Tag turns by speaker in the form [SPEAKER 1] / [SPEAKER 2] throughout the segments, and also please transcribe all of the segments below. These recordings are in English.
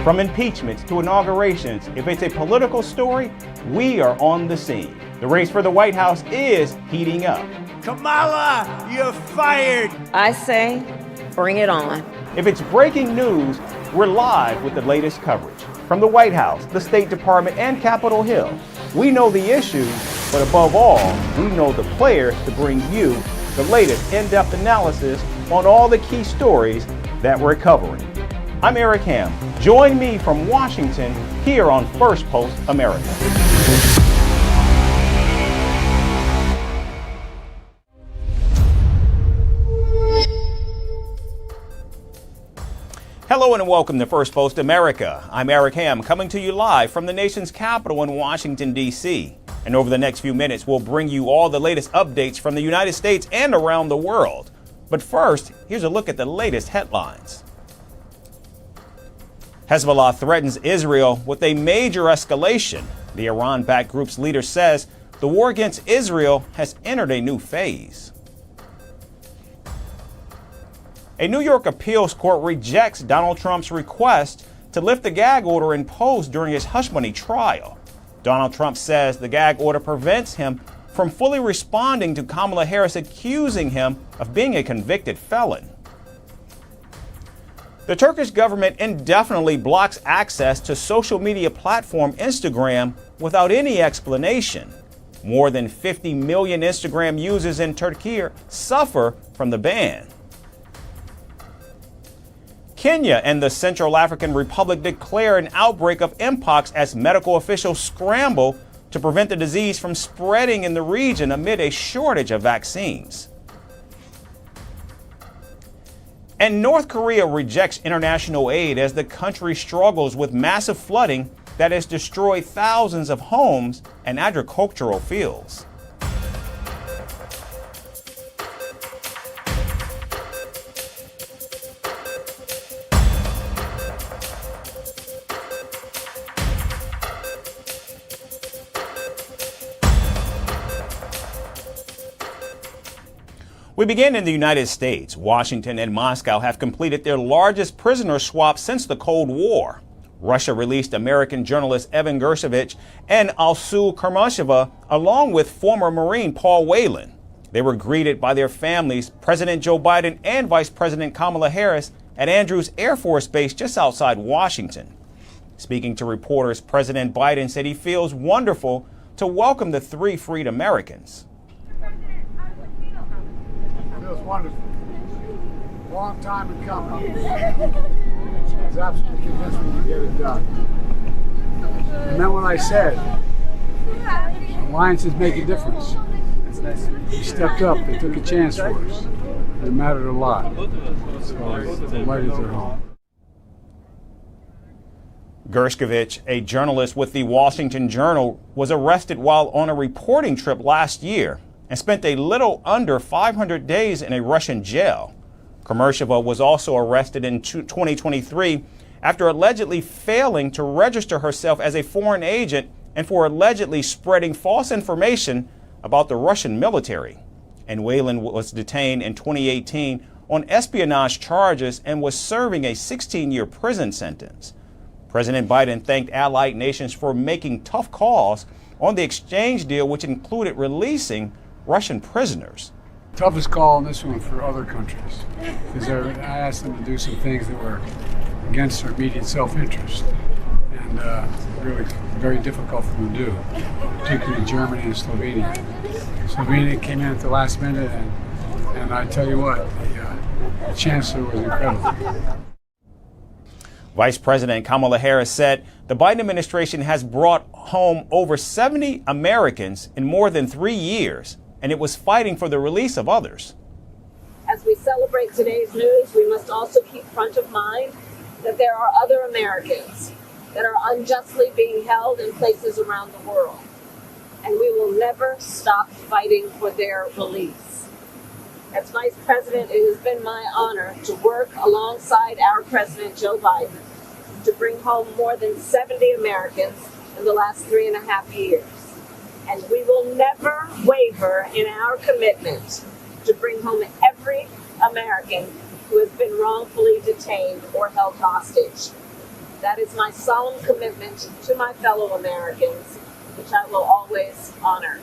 [SPEAKER 1] From impeachments to inaugurations, if it's a political story, we are on the scene. The race for the White House is heating up.
[SPEAKER 2] Kamala, you're fired!
[SPEAKER 3] I say, bring it on.
[SPEAKER 1] If it's breaking news, we're live with the latest coverage. From the White House, the State Department, and Capitol Hill. We know the issues, but above all, we know the players to bring you the latest in-depth analysis on all the key stories that we're covering. I'm Eric Ham. Join me from Washington here on Firstpost America. Hello and welcome to Firstpost America. I'm Eric Ham, coming to you live from the nation's capital in Washington, D.C. And over the next few minutes, we'll bring you all the latest updates from the United States and around the world. But first, here's a look at the latest headlines. Hezbollah threatens Israel with a major escalation. The Iran-backed group's leader says the war against Israel has entered a new phase. A New York appeals court rejects Donald Trump's request to lift the gag order imposed during his hush money trial. Donald Trump says the gag order prevents him from fully responding to Kamala Harris accusing him of being a convicted felon. The Turkish government indefinitely blocks access to social media platform Instagram without any explanation. More than 50 million Instagram users in Turkey suffer from the ban. Kenya and the Central African Republic declare an outbreak of mpox as medical officials scramble to prevent the disease from spreading in the region amid a shortage of vaccines. And North Korea rejects international aid as the country struggles with massive flooding that has destroyed thousands of homes and agricultural fields. We begin in the United States. Washington and Moscow have completed their largest prisoner swap since the Cold War. Russia released American journalist Evan Gershkovich and Alsu Kermasheva, along with former Marine Paul Whelan. They were greeted by their families, President Joe Biden and Vice President Kamala Harris at Andrews Air Force Base just outside Washington. Speaking to reporters, President Biden said he feels wonderful to welcome the three freed Americans.
[SPEAKER 4] Feels wonderful. Long time in coming. I was absolutely convinced we could get it done. I meant what I said. Alliances make a difference. They stepped up. They took a chance for us. It mattered a lot. So I'm delighted they're home.
[SPEAKER 1] Gershkovich, a journalist with the Washington Journal, was arrested while on a reporting trip last year and spent a little under 500 days in a Russian jail. Kermasheva was also arrested in 2023 after allegedly failing to register herself as a foreign agent and for allegedly spreading false information about the Russian military. And Whelan was detained in 2018 on espionage charges and was serving a 16-year prison sentence. President Biden thanked allied nations for making tough calls on the exchange deal, which included releasing Russian prisoners.
[SPEAKER 4] Toughest call on this one for other countries, because I asked them to do some things that were against their immediate self-interest, and really very difficult for them to do, particularly Germany and Slovenia. Slovenia came in at the last minute, and I tell you what, the chancellor was incredible.
[SPEAKER 1] Vice President Kamala Harris said the Biden administration has brought home over 70 Americans in more than 3 years, and it was fighting for the release of others.
[SPEAKER 5] As we celebrate today's news, we must also keep front of mind that there are other Americans that are unjustly being held in places around the world, and we will never stop fighting for their release. As Vice President, it has been my honor to work alongside our President Joe Biden to bring home more than 70 Americans in the last 3.5 years. And we will never waver in our commitment to bring home every American who has been wrongfully detained or held hostage. That is my solemn commitment to my fellow Americans, which I will always honor.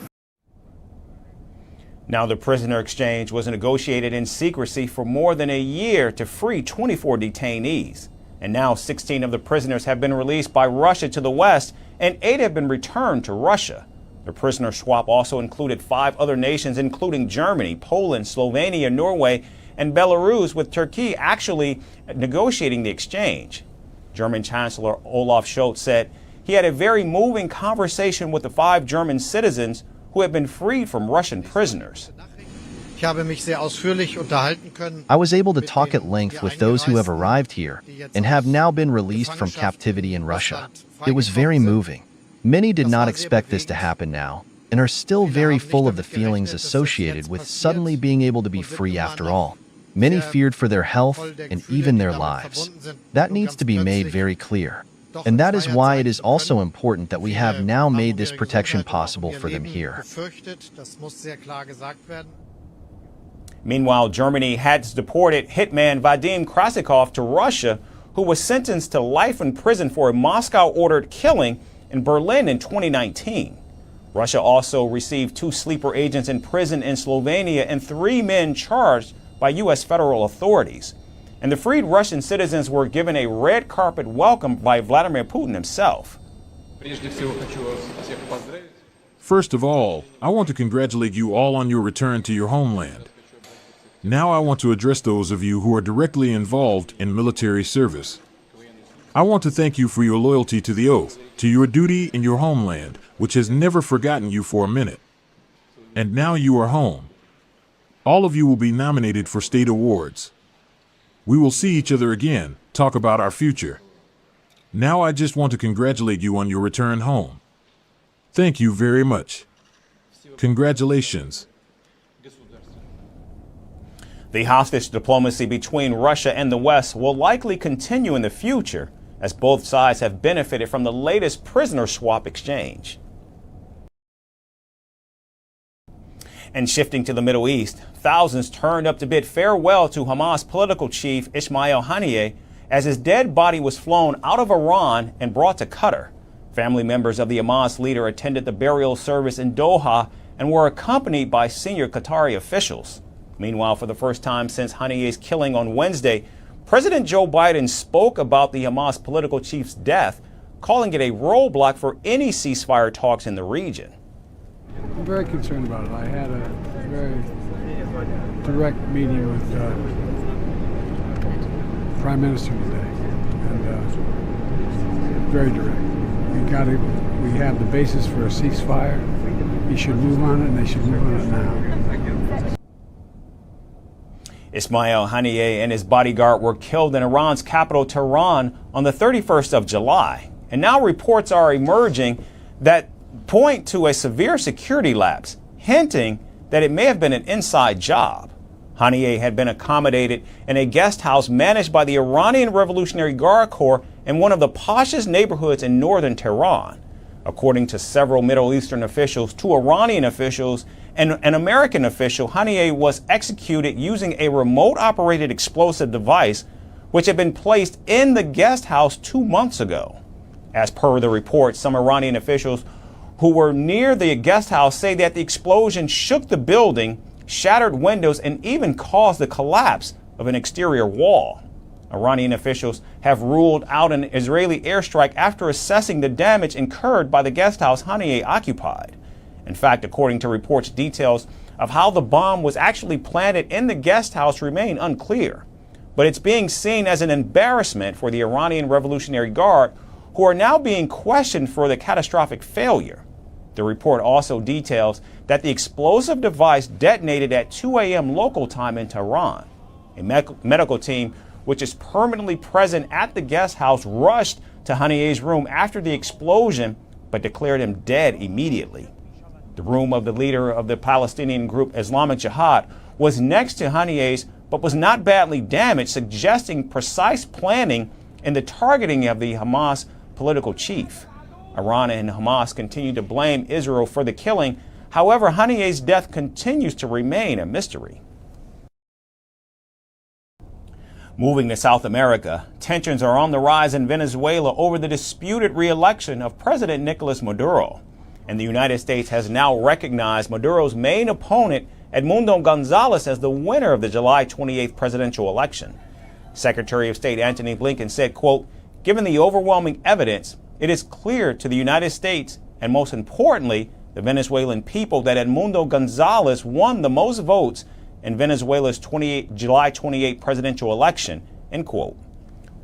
[SPEAKER 1] Now, the prisoner exchange was negotiated in secrecy for more than a year to free 24 detainees. And now 16 of the prisoners have been released by Russia to the West, and 8 have been returned to Russia. The prisoner swap also included 5 other nations, including Germany, Poland, Slovenia, Norway, and Belarus, with Turkey actually negotiating the exchange. German Chancellor Olaf Scholz said he had a very moving conversation with the 5 German citizens who have been freed from Russian prisoners.
[SPEAKER 6] I was able to talk at length with those who have arrived here and have now been released from captivity in Russia. It was very moving. Many did not expect this to happen now and are still very full of the feelings associated with suddenly being able to be free after all. Many feared for their health and even their lives. That needs to be made very clear. And that is why it is also important that we have now made this protection possible for them here.
[SPEAKER 1] Meanwhile, Germany has deported hitman Vadim Krasikov to Russia, who was sentenced to life in prison for a Moscow-ordered killing in Berlin in 2019. Russia also received 2 sleeper agents in prison in Slovenia and 3 men charged by U.S. federal authorities. And the freed Russian citizens were given a red carpet welcome by Vladimir Putin himself.
[SPEAKER 7] First of all, I want to congratulate you all on your return to your homeland. Now I want to address those of you who are directly involved in military service. I want to thank you for your loyalty to the oath, to your duty in your homeland, which has never forgotten you for a minute. And now you are home. All of you will be nominated for state awards. We will see each other again, talk about our future. Now I just want to congratulate you on your return home. Thank you very much. Congratulations.
[SPEAKER 1] The hostage diplomacy between Russia and the West will likely continue in the future, as both sides have benefited from the latest prisoner swap exchange. And shifting to the Middle East, thousands turned up to bid farewell to Hamas political chief Ismail Haniyeh as his dead body was flown out of Iran and brought to Qatar. Family members of the Hamas leader attended the burial service in Doha and were accompanied by senior Qatari officials. Meanwhile, for the first time since Haniyeh's killing on Wednesday, President Joe Biden spoke about the Hamas political chief's death, calling it a roadblock for any ceasefire talks in the region.
[SPEAKER 4] I'm very concerned about it. I had a very direct meeting with the Prime Minister today, and very direct. We have the basis for a ceasefire. He should move on it, and they should move on it now.
[SPEAKER 1] Ismail Haniyeh and his bodyguard were killed in Iran's capital, Tehran, on the 31st of July. And now reports are emerging that point to a severe security lapse, hinting that it may have been an inside job. Haniyeh had been accommodated in a guest house managed by the Iranian Revolutionary Guard Corps in one of the poshest neighborhoods in northern Tehran. According to several Middle Eastern officials, 2 Iranian officials, and an American official, Haniyeh was executed using a remote-operated explosive device which had been placed in the guest house 2 months ago. As per the report, some Iranian officials who were near the guest house say that the explosion shook the building, shattered windows, and even caused the collapse of an exterior wall. Iranian officials have ruled out an Israeli airstrike after assessing the damage incurred by the guest house Haniyeh occupied. In fact, according to reports, details of how the bomb was actually planted in the guest house remain unclear. But it's being seen as an embarrassment for the Iranian Revolutionary Guard, who are now being questioned for the catastrophic failure. The report also details that the explosive device detonated at 2 a.m. local time in Tehran. A medical team, which is permanently present at the guest house, rushed to Haniyeh's room after the explosion, but declared him dead immediately. The room of the leader of the Palestinian group Islamic Jihad was next to Haniyeh's, but was not badly damaged, suggesting precise planning in the targeting of the Hamas political chief. Iran and Hamas continue to blame Israel for the killing. However, Haniyeh's death continues to remain a mystery. Moving to South America, tensions are on the rise in Venezuela over the disputed re-election of President Nicolas Maduro. And the United States has now recognized Maduro's main opponent, Edmundo Gonzalez, as the winner of the July 28th presidential election. Secretary of State Antony Blinken said, quote, "Given the overwhelming evidence, it is clear to the United States and most importantly, the Venezuelan people that Edmundo Gonzalez won the most votes in Venezuela's July 28 presidential election," end quote.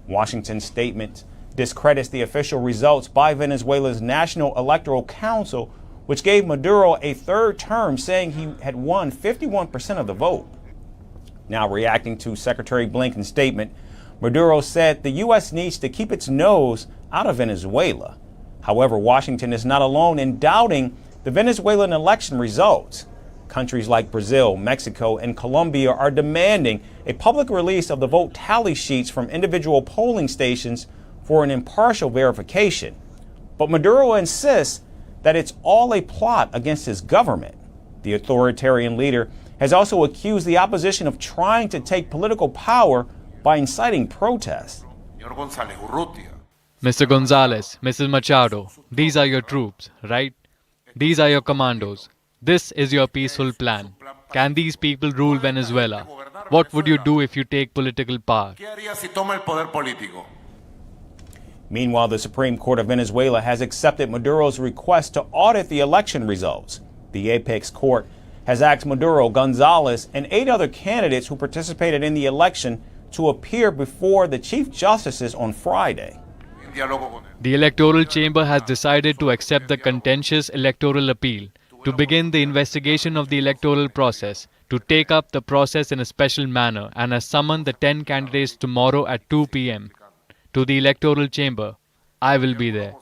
[SPEAKER 1] Washington's statement discredits the official results by Venezuela's National Electoral Council, which gave Maduro a third term, saying he had won 51% of the vote. Now reacting to Secretary Blinken's statement, Maduro said the U.S. needs to keep its nose out of Venezuela. However, Washington is not alone in doubting the Venezuelan election results. Countries like Brazil, Mexico, and Colombia are demanding a public release of the vote tally sheets from individual polling stations for an impartial verification. But Maduro insists that it's all a plot against his government. The authoritarian leader has also accused the opposition of trying to take political power by inciting protests.
[SPEAKER 8] Mr. Gonzalez, Mrs. Machado, these are your troops, right? These are your commandos. This is your peaceful plan. Can these people rule Venezuela? What would you do if you take political power?
[SPEAKER 1] Meanwhile, the Supreme Court of Venezuela has accepted Maduro's request to audit the election results. The apex court has asked Maduro, Gonzalez, and 8 other candidates who participated in the election to appear before the Chief Justices on Friday.
[SPEAKER 8] The electoral chamber has decided to accept the contentious electoral appeal, to begin the investigation of the electoral process, to take up the process in a special manner, and has summoned the 10 candidates tomorrow at 2 p.m. to the electoral chamber. I will be there.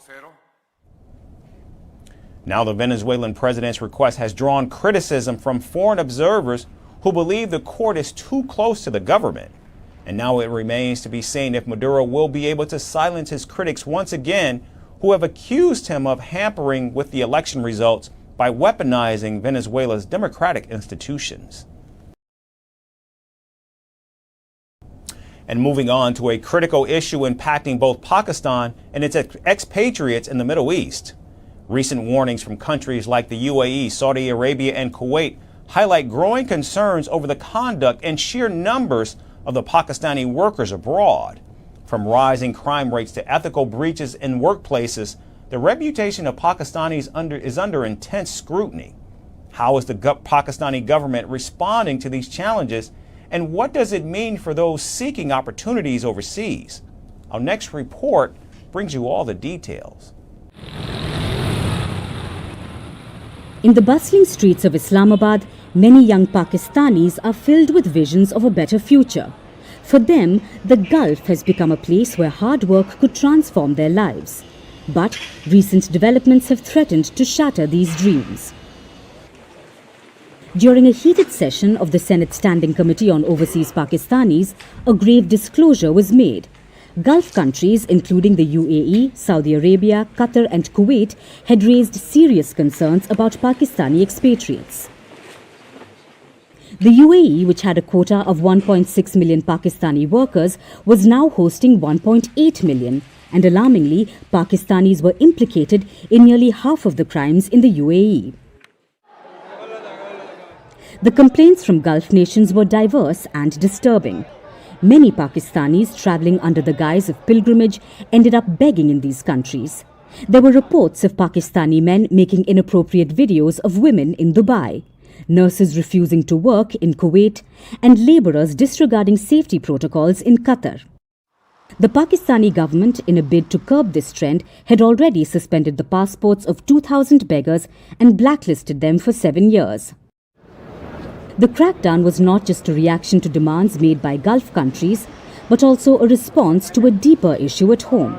[SPEAKER 1] Now the Venezuelan president's request has drawn criticism from foreign observers who believe the court is too close to the government. And now it remains to be seen if Maduro will be able to silence his critics once again, who have accused him of hampering with the election results by weaponizing Venezuela's democratic institutions. And moving on to a critical issue impacting both Pakistan and its expatriates in the Middle East. Recent warnings from countries like the UAE, Saudi Arabia, and Kuwait highlight growing concerns over the conduct and sheer numbers of the Pakistani workers abroad. From rising crime rates to ethical breaches in workplaces, the reputation of Pakistanis is under intense scrutiny. How is the Pakistani government responding to these challenges, and what does it mean for those seeking opportunities overseas? Our next report brings you all the details.
[SPEAKER 9] In the bustling streets of Islamabad, many young Pakistanis are filled with visions of a better future. For them, the Gulf has become a place where hard work could transform their lives. But recent developments have threatened to shatter these dreams. During a heated session of the Senate Standing Committee on Overseas Pakistanis, a grave disclosure was made. Gulf countries, including the UAE, Saudi Arabia, Qatar and Kuwait, had raised serious concerns about Pakistani expatriates. The UAE, which had a quota of 1.6 million Pakistani workers, was now hosting 1.8 million, and alarmingly, Pakistanis were implicated in nearly half of the crimes in the UAE. The complaints from Gulf nations were diverse and disturbing. Many Pakistanis travelling under the guise of pilgrimage ended up begging in these countries. There were reports of Pakistani men making inappropriate videos of women in Dubai, nurses refusing to work in Kuwait, and labourers disregarding safety protocols in Qatar. The Pakistani government, in a bid to curb this trend, had already suspended the passports of 2,000 beggars and blacklisted them for 7 years. The crackdown was not just a reaction to demands made by Gulf countries, but also a response to a deeper issue at home.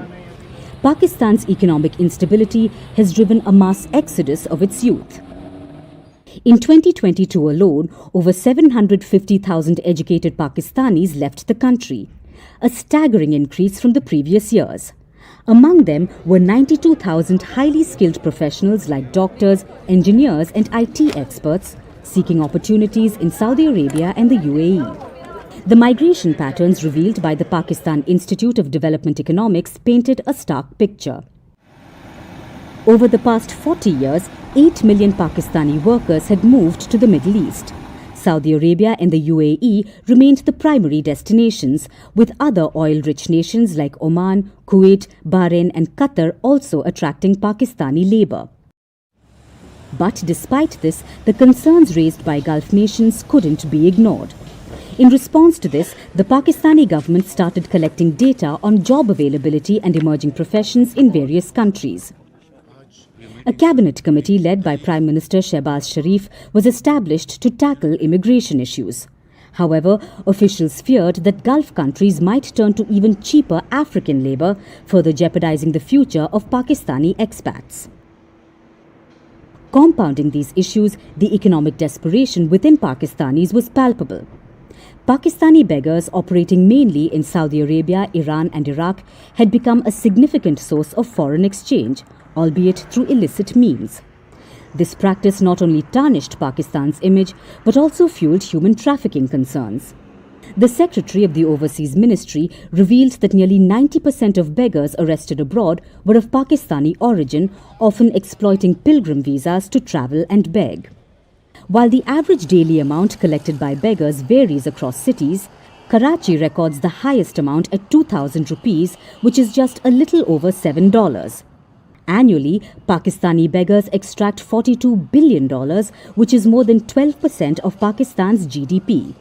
[SPEAKER 9] Pakistan's economic instability has driven a mass exodus of its youth. In 2022 alone, over 750,000 educated Pakistanis left the country, a staggering increase from the previous years. Among them were 92,000 highly skilled professionals like doctors, engineers and IT experts, seeking opportunities in Saudi Arabia and the UAE. The migration patterns revealed by the Pakistan Institute of Development Economics painted a stark picture. Over the past 40 years, 8 million Pakistani workers had moved to the Middle East. Saudi Arabia and the UAE remained the primary destinations, with other oil-rich nations like Oman, Kuwait, Bahrain and Qatar also attracting Pakistani labour. But despite this, the concerns raised by Gulf nations couldn't be ignored. In response to this, the Pakistani government started collecting data on job availability and emerging professions in various countries. A cabinet committee led by Prime Minister Shehbaz Sharif was established to tackle immigration issues. However, officials feared that Gulf countries might turn to even cheaper African labour, further jeopardizing the future of Pakistani expats. Compounding these issues, the economic desperation within Pakistanis was palpable. Pakistani beggars operating mainly in Saudi Arabia, Iran and Iraq had become a significant source of foreign exchange, albeit through illicit means. This practice not only tarnished Pakistan's image, but also fueled human trafficking concerns. The Secretary of the Overseas Ministry revealed that nearly 90% of beggars arrested abroad were of Pakistani origin, often exploiting pilgrim visas to travel and beg. While the average daily amount collected by beggars varies across cities, Karachi records the highest amount at 2,000 rupees, which is just a little over $7. Annually, Pakistani beggars extract $42 billion, which is more than 12% of Pakistan's GDP.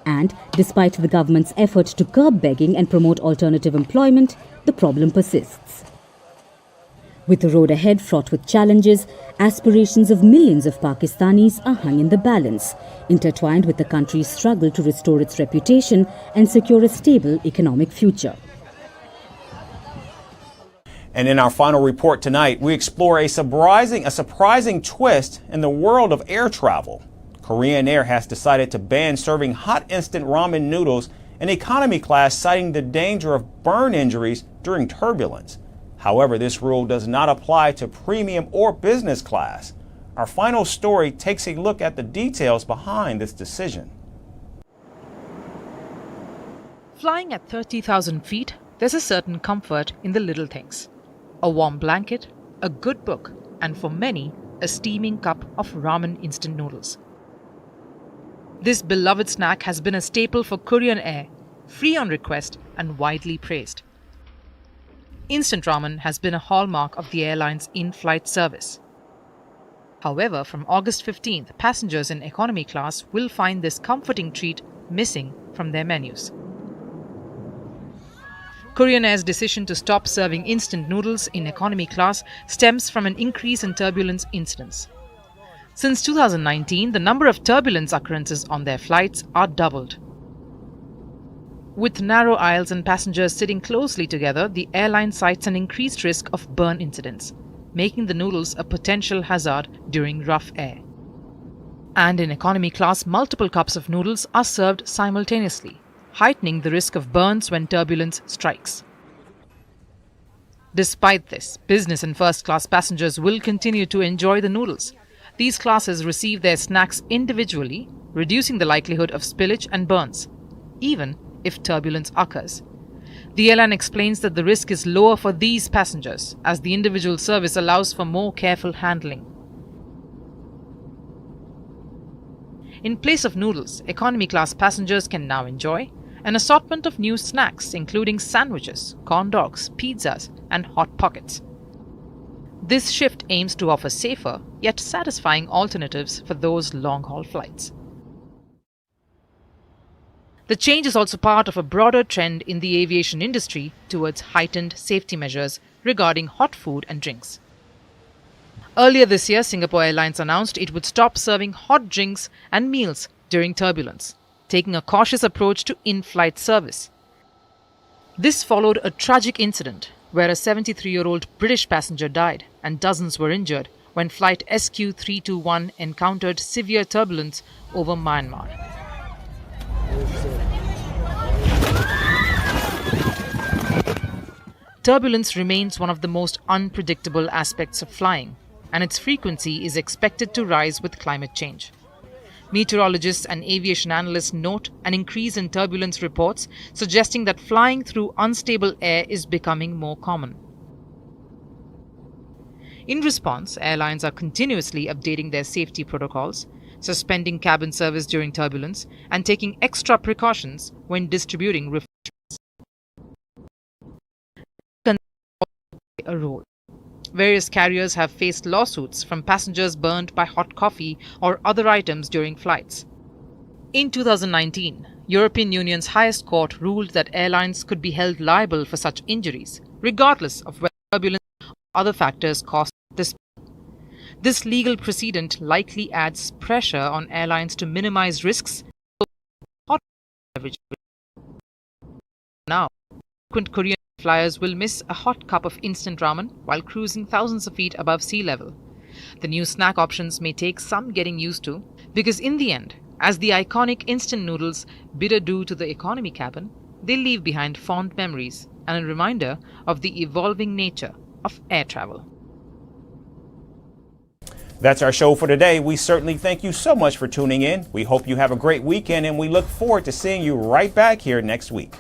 [SPEAKER 9] And despite the government's effort to curb begging and promote alternative employment, the problem persists. With the road ahead fraught with challenges, aspirations of millions of Pakistanis are hung in the balance, intertwined with the country's struggle to restore its reputation and secure a stable economic future.
[SPEAKER 1] And in our final report tonight, we explore a surprising twist in the world of air travel. Korean Air has decided to ban serving hot instant ramen noodles in economy class, citing the danger of burn injuries during turbulence. However, this rule does not apply to premium or business class. Our final story takes a look at the details behind this decision.
[SPEAKER 10] Flying at 30,000 feet, there's a certain comfort in the little things. A warm blanket, a good book, and for many, a steaming cup of ramen instant noodles. This beloved snack has been a staple for Korean Air, free on request and widely praised. Instant ramen has been a hallmark of the airline's in-flight service. However, from August 15th, passengers in economy class will find this comforting treat missing from their menus. Korean Air's decision to stop serving instant noodles in economy class stems from an increase in turbulence incidents. Since 2019, the number of turbulence occurrences on their flights are doubled. With narrow aisles and passengers sitting closely together, the airline cites an increased risk of burn incidents, making the noodles a potential hazard during rough air. And in economy class, multiple cups of noodles are served simultaneously, heightening the risk of burns when turbulence strikes. Despite this, business and first class passengers will continue to enjoy the noodles. These classes receive their snacks individually, reducing the likelihood of spillage and burns, even if turbulence occurs. The airline explains that the risk is lower for these passengers, as the individual service allows for more careful handling. In place of noodles, economy class passengers can now enjoy an assortment of new snacks, including sandwiches, corn dogs, pizzas, and hot pockets. This shift aims to offer safer, yet satisfying alternatives for those long-haul flights. The change is also part of a broader trend in the aviation industry towards heightened safety measures regarding hot food and drinks. Earlier this year, Singapore Airlines announced it would stop serving hot drinks and meals during turbulence, taking a cautious approach to in-flight service. This followed a tragic incident where a 73-year-old British passenger died and dozens were injured when flight SQ321 encountered severe turbulence over Myanmar. Turbulence remains one of the most unpredictable aspects of flying, and its frequency is expected to rise with climate change. Meteorologists and aviation analysts note an increase in turbulence reports, suggesting that flying through unstable air is becoming more common. In response, airlines are continuously updating their safety protocols, suspending cabin service during turbulence, and taking extra precautions when distributing refreshments. A role. Various carriers have faced lawsuits from passengers burned by hot coffee or other items during flights. In 2019, European Union's highest court ruled that airlines could be held liable for such injuries, regardless of whether turbulence or other factors caused this. This legal precedent likely adds pressure on airlines to minimize risks. Now, frequent Korean flyers will miss a hot cup of instant ramen while cruising thousands of feet above sea level. The new snack options may take some getting used to, because in the end, as the iconic instant noodles bid adieu to the economy cabin, they leave behind fond memories and a reminder of the evolving nature of air travel.
[SPEAKER 1] That's our show for today. We certainly thank you so much for tuning in. We hope you have a great weekend, and we look forward to seeing you right back here next week.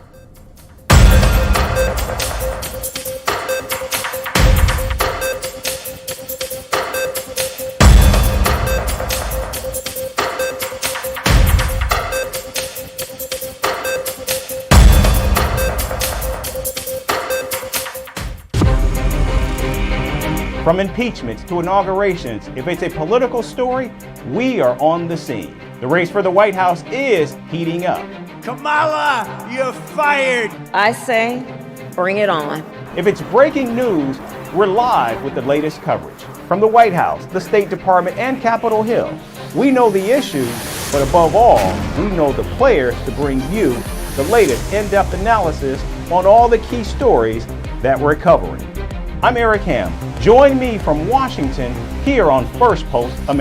[SPEAKER 1] From impeachments to inaugurations, if it's a political story, we are on the scene. The race for the White House is heating up.
[SPEAKER 2] Kamala, you're fired.
[SPEAKER 3] I say, bring it on.
[SPEAKER 1] If it's breaking news, we're live with the latest coverage. From the White House, the State Department, and Capitol Hill. We know the issues, but above all, we know the players to bring you the latest in-depth analysis on all the key stories that we're covering. I'm Eric Ham. Join me from Washington here on Firstpost America.